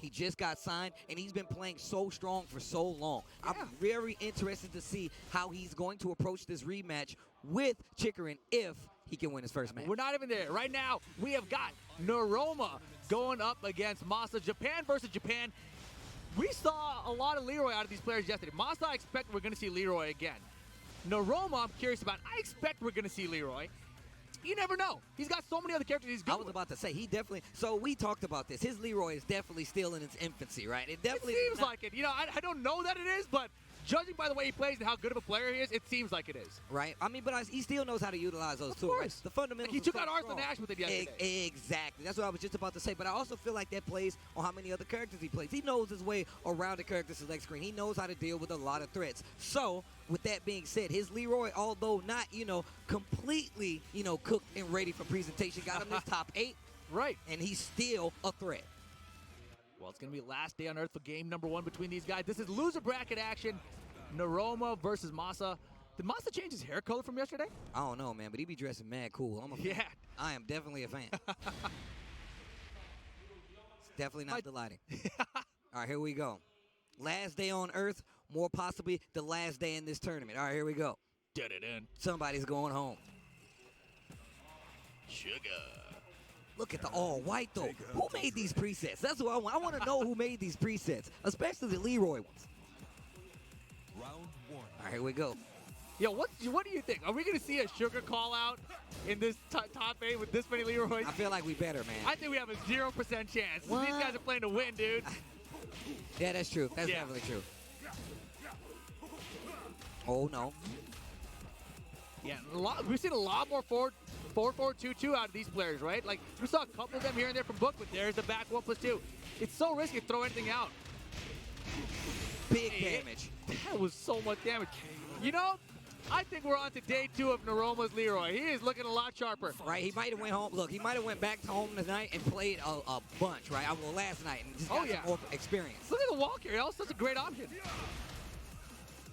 He just got signed, and he's been playing so strong for so long. Yeah. I'm very interested to see how he's going to approach this rematch with Chikarin if he can win his first match. We're not even there. Right now, we have got Noroma going up against Masa. Japan versus Japan. We saw a lot of Leroy out of these players yesterday. Masa, I expect we're going to see Leroy again. Noroma, I'm curious about. I expect we're going to see Leroy. You never know. He's got so many other characters he's good I was about to say, he definitely, so we talked about this. His Leroy is definitely still in its infancy, right? It definitely It seems like it. You know, I don't know that it is, but judging by the way he plays and how good of a player he is, it seems like it is. Right? I mean, but he still knows how to utilize those tools. Right? The fundamentals. Like he took are out so Arthur strong. Nash with it yesterday. Exactly. That's what I was just about to say. But I also feel like that plays on how many other characters he plays. He knows his way around the character select screen. He knows how to deal with a lot of threats. So, with that being said, his Leroy, although not, completely, cooked and ready for presentation, got him this top 8. Right. And he's still a threat. Well, it's going to be last day on Earth for game number 1 between these guys. This is loser bracket action. Noroma versus Masa. Did Masa change his hair color from yesterday? I don't know, man, but he be dressing mad cool. I'm a fan. Yeah. I am definitely a fan. It's definitely not delighting. All right, here we go. Last day on Earth, more possibly the last day in this tournament. All right, here we go. Dun-dun-dun. Somebody's going home. Sugar. Look at the all white, though. Who made these presets? That's what I want. I want to know who made these presets, especially the Leroy ones. Round 1. All right, here we go. Yo, what do you think? Are we going to see a Sugar call out in this top 8 with this many Leroys? I feel like we better, man. I think we have a 0% chance. What? These guys are playing to win, dude. Yeah, that's true. That's Yeah. definitely true. Oh, no. Yeah, we've seen a lot more 4-4-2-2 out of these players, right? Like, we saw a couple of them here and there from Book, but there's the back 1+2. It's so risky to throw anything out. Big damage. That was so much damage. You know, I think we're on to day 2 of Noroma's Leroy. He is looking a lot sharper. Right, he might have went home. Look, he might have went back to home tonight and played a bunch, right? Well, last night and just got some more experience. Look at the wall carry. That was such a great option.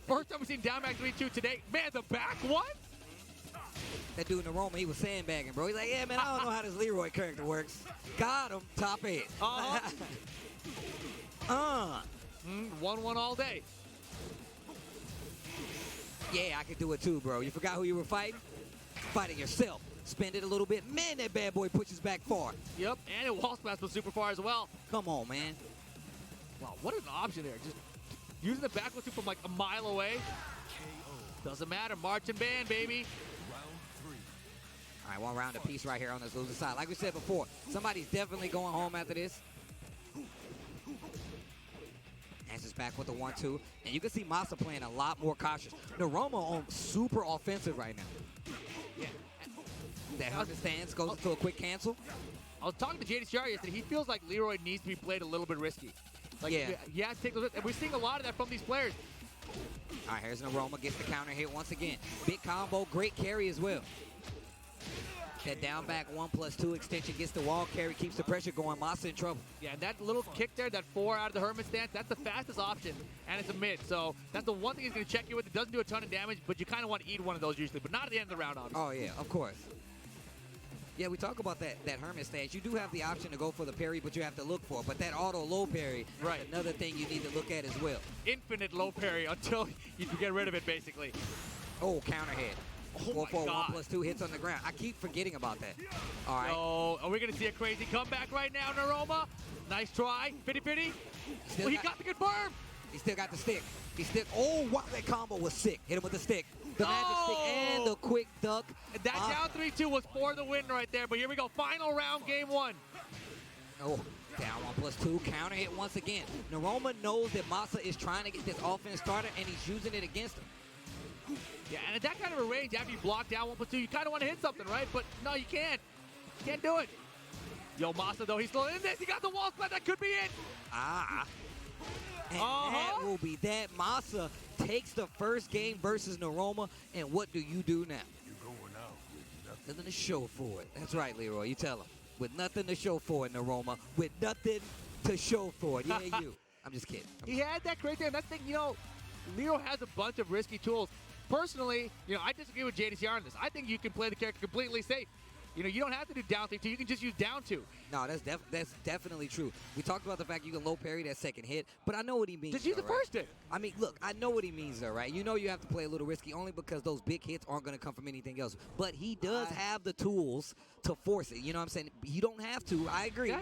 First time we've seen down back 3-2 today. Man, the back one? That dude Noroma, he was sandbagging, bro. He's like, yeah, man, I don't know how this Leroy character works. Got him, top 8. 1-1 all day. Yeah, I could do it too, bro. You forgot who you were fighting? Fighting yourself. Spend it a little bit. Man, that bad boy pushes back far. Yep, and it wall smash was super far as well. Come on, man. Wow, what an option there. Just using the back two from like a mile away. Doesn't matter. Marching band, baby. All right, 1 round apiece right here on this loser side. Like we said before, somebody's definitely going home after this. Answers back with the 1-2. And you can see Masa playing a lot more cautious. Noroma on super offensive right now. Yeah. That Hermit stance goes into a quick cancel. I was talking to JDCR yesterday. He feels like Leroy needs to be played a little bit risky. Like, Yeah. He has to take those risks. And we're seeing a lot of that from these players. All right, here's Noroma. Gets the counter hit once again. Big combo. Great carry as well. That down back 1+2 extension gets the wall carry, keeps the pressure going. Masa in trouble. Yeah, and that little kick there, that 4 out of the Hermit stance, that's the fastest option, and it's a mid. So that's the one thing he's going to check you with. It doesn't do a ton of damage, but you kind of want to eat one of those usually, but not at the end of the round, obviously. Oh, yeah, of course. Yeah, we talk about that Hermit stance. You do have the option to go for the parry, but you have to look for it. But that auto low parry, right, is another thing you need to look at as well. Infinite low parry until you get rid of it, basically. Oh, counter hit. Oh 4-4, my God. 1+2 hits on the ground. I keep forgetting about that. All right. Oh, are we going to see a crazy comeback right now, Noroma? Nice try. Fitty. Well, he got the confirm. He still got the stick. Oh, wow, that combo was sick. Hit him with the stick. The magic stick and the quick duck. And that down 3-2 was for the win right there. But here we go. Final round, game 1. Oh, down 1+2. Counter hit once again. Noroma knows that Masa is trying to get this offense started, and he's using it against him. Yeah, and at that kind of a range, after you block down 1+2, you kind of want to hit something, right? But no, you can't. You can't do it. Yo, Masa, though, he's still in this. He got the wall splat. That could be it. And that will be that. Masa takes the first game versus Noroma, and what do you do now? You're going out with nothing to show for it. That's right, Leroy. You tell him. With nothing to show for it, Noroma. With nothing to show for it. Yeah, you. I'm just kidding. He had that great there. And that's the thing, Leroy has a bunch of risky tools. Personally, I disagree with JDCR on this. I think you can play the character completely safe. You know, you don't have to do down 3-2. You can just use down 2. No, that's definitely true. We talked about the fact you can low parry that second hit, but I know what he means. Just use the though, right? first hit. I mean, look, I know what he means, though, right? You know you have to play a little risky only because those big hits aren't going to come from anything else. But he does have the tools to force it. You know what I'm saying? You don't have to. I agree. Yeah.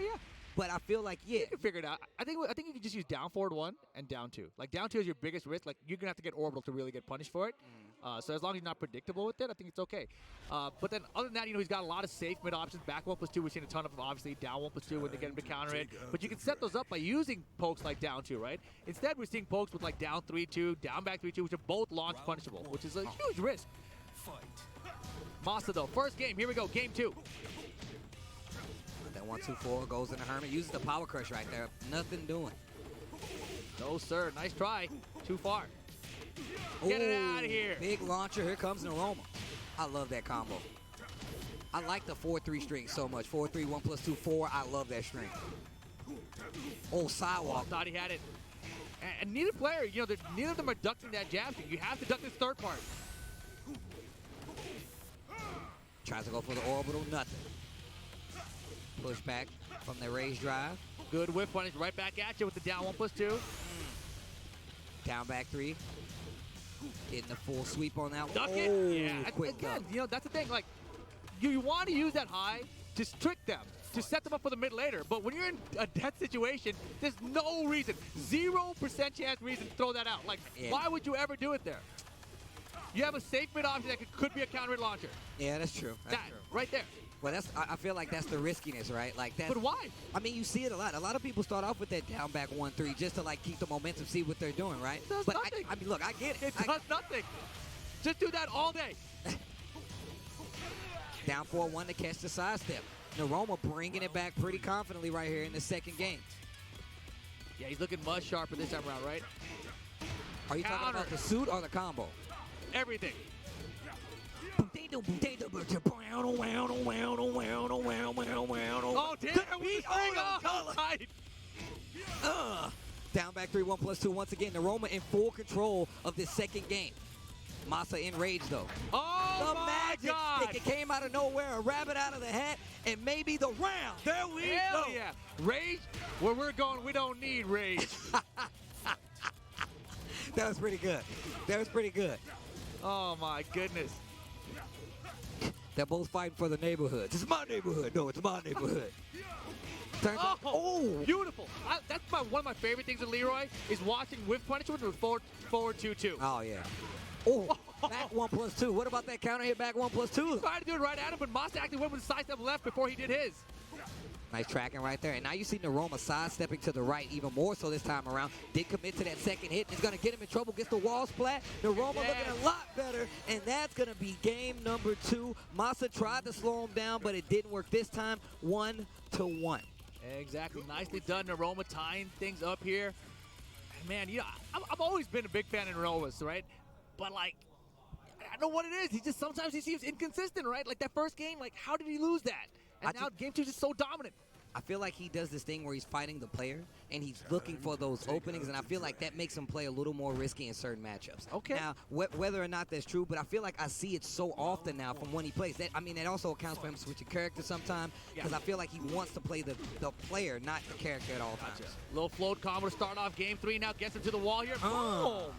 But I feel like, yeah. You can figure it out. I think you can just use down forward 1 and down 2. Like, down 2 is your biggest risk. Like, you're going to have to get orbital to really get punished for it. So as long as you're not predictable with it, I think it's okay. But then other than that, you know, he's got a lot of safe mid options. Back 1+2, we've seen a ton of them, obviously. Down 1+2 when they get him to counter it. But you can set those up by using pokes like down 2, right? Instead, we're seeing pokes with like down 3-2, down back 3-2, which are both launch punishable, which is a huge risk. Masa, though, first game. Here we go, game 2. That 1-2-4 goes into Hermit. Uses the power crush right there. Nothing doing. No, sir. Nice try. Too far. Get it out of here. Big launcher. Here comes Noroma. I love that combo. I like the 4-3 string so much. 4-3, 1+2, 4. I love that string. Oh, sidewalk. Thought he had it. And neither player, you know, neither of them are ducking that jab string. You have to duck this third part. Tries to go for the orbital. Nothing. Push back from the raise drive. Good whip punish right back at you with the down 1+2. Down back 3. Getting the full sweep on that one. Duck Oh, it. Yeah. quick Again, duck. you know, that's the thing. Like, you want to use that high to trick them, to set them up for the mid later. But when you're in a death situation, there's no reason, 0% chance reason to throw that out. Like, why would you ever do it there? You have a safe mid option that could be a counter mid launcher. Yeah, that's true. That's true. Right there. Well, I feel like that's the riskiness, right? Like that's, But why? I mean, you see it a lot. A lot of people start off with that down back 1-3 just to like keep the momentum, see what they're doing, right? It does But nothing. I mean, look, I get it. It does nothing. Just do that all day. Down 4-1 to catch the sidestep. Noroma bringing it back pretty confidently right here in the second game. Yeah, he's looking much sharper this time around, right? Are you talking Counter. about the suit or the combo? Everything. Oh, damn, we just bring off. Tight. Down back 3, 1+2 once again. Noroma in full control of this second game. Masa enraged though. Oh, The my magic God. stick. It came out of nowhere, a rabbit out of the hat, and maybe the round. There we Hell go. yeah. Rage, where we're going, we don't need rage. That was pretty good. That was pretty good. Oh, my goodness. They're both fighting for the neighborhood. This is my neighborhood. No, it's my neighborhood. Turns out, Oh, beautiful. That's one of my favorite things with Leroy is watching whiff punishment with forward 2-2. Oh, yeah. Oh, back 1+2. What about that counter hit back 1+2? Tried to do it right at him, but Masa actually went with the sidestep left before he did his. Nice tracking right there. And now you see Noroma sidestepping to the right even more so this time around. Did commit to that second hit. It's going to get him in trouble. Gets the wall splat. Noroma looking a lot better. And that's going to be game number 2. Masa tried to slow him down, but it didn't work this time. 1-1. Exactly. Nicely done, Noroma, tying things up here. Man, you know, I've always been a big fan of Noroma's, right? But, like, I don't know what it is. Sometimes he seems inconsistent, right? Like, that first game, like, how did he lose that? And now game 2 is just so dominant. I feel like he does this thing where he's fighting the player and he's looking for those openings, and I feel like that makes him play a little more risky in certain matchups. Okay. Now, whether or not that's true, but I feel like I see it so often now from when he plays. That also accounts for him switching character sometimes because I feel like he wants to play the player, not the character at all times. Little float combo to start off game 3 now. Gets him to the wall here. Boom.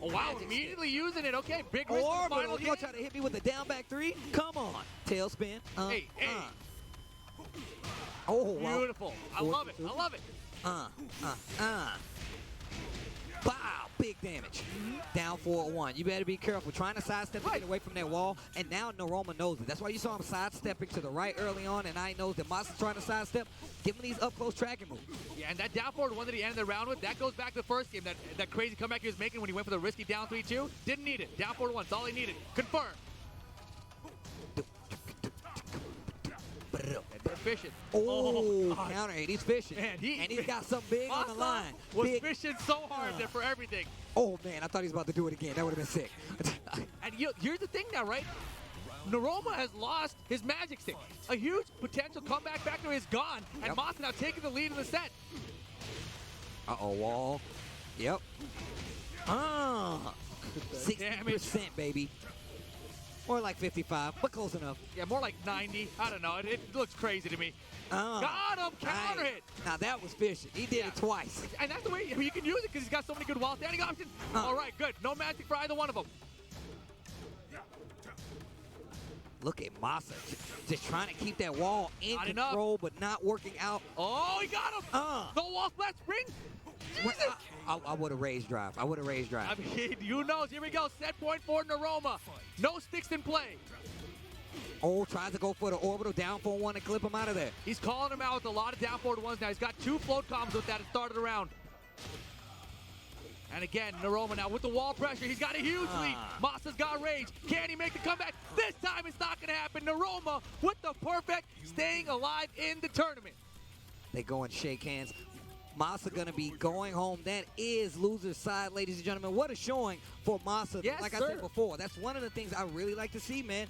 Oh, wow, immediately using it. Okay, big risk in the final You game. gonna try to hit me with the down back 3? Come on. Tailspin. Hey. Oh, wow. Beautiful. I love it. I love it. Bow. Big damage. Down 4-1. You better be careful. Trying to sidestep to get away from that wall, and now Noroma knows it. That's why you saw him sidestepping to the right early on, and I knows that Masa's trying to sidestep. Give him these up-close tracking moves. Yeah, and that down forward one that he ended the round with, that goes back to the first game. That crazy comeback he was making when he went for the risky down 3-2. Didn't need it. Down forward 1. That's all he needed. Confirm. And they're fishing. Oh, God. counter hit. He's fishing. Man, and he's got something big on the Masa line. was Big. fishing so hard there for everything. Oh, man, I thought he was about to do it again. That would have been sick. And here's the thing now, right? Noroma has lost his magic stick. A huge potential comeback factor is gone, and Masa now taking the lead in the set. Uh-oh, wall. Yep. 60%, baby. More like 55, but close enough. Yeah, more like 90. I don't know. It looks crazy to me. Got him. Counter Nice. hit. Now that was fishing. He did it twice. And that's the way you can use it because he's got so many good wall standing options. All right, good. No magic for either one of them. Look at Masa just trying to keep that wall in Not control, but not working out. Oh, he got him. No wall splash spring. Jesus. I would have raised drive. I would have raised drive. I mean, you knows. Here we go. Set point for Noroma. No sticks in play. Oh, tries to go for the orbital down for one and clip him out of there. He's calling him out with a lot of down forward ones now. He's got 2 float combos with that at start of the round. And again, Noroma now with the wall pressure. He's got a huge lead. Masa's got rage. Can he make the comeback? This time it's not going to happen. Noroma with the perfect staying alive in the tournament. They go and shake hands. Masa going to be going home. That is loser's side, ladies and gentlemen. What a showing for Masa. Yes, like sir. I said before, that's one of the things I really like to see, man.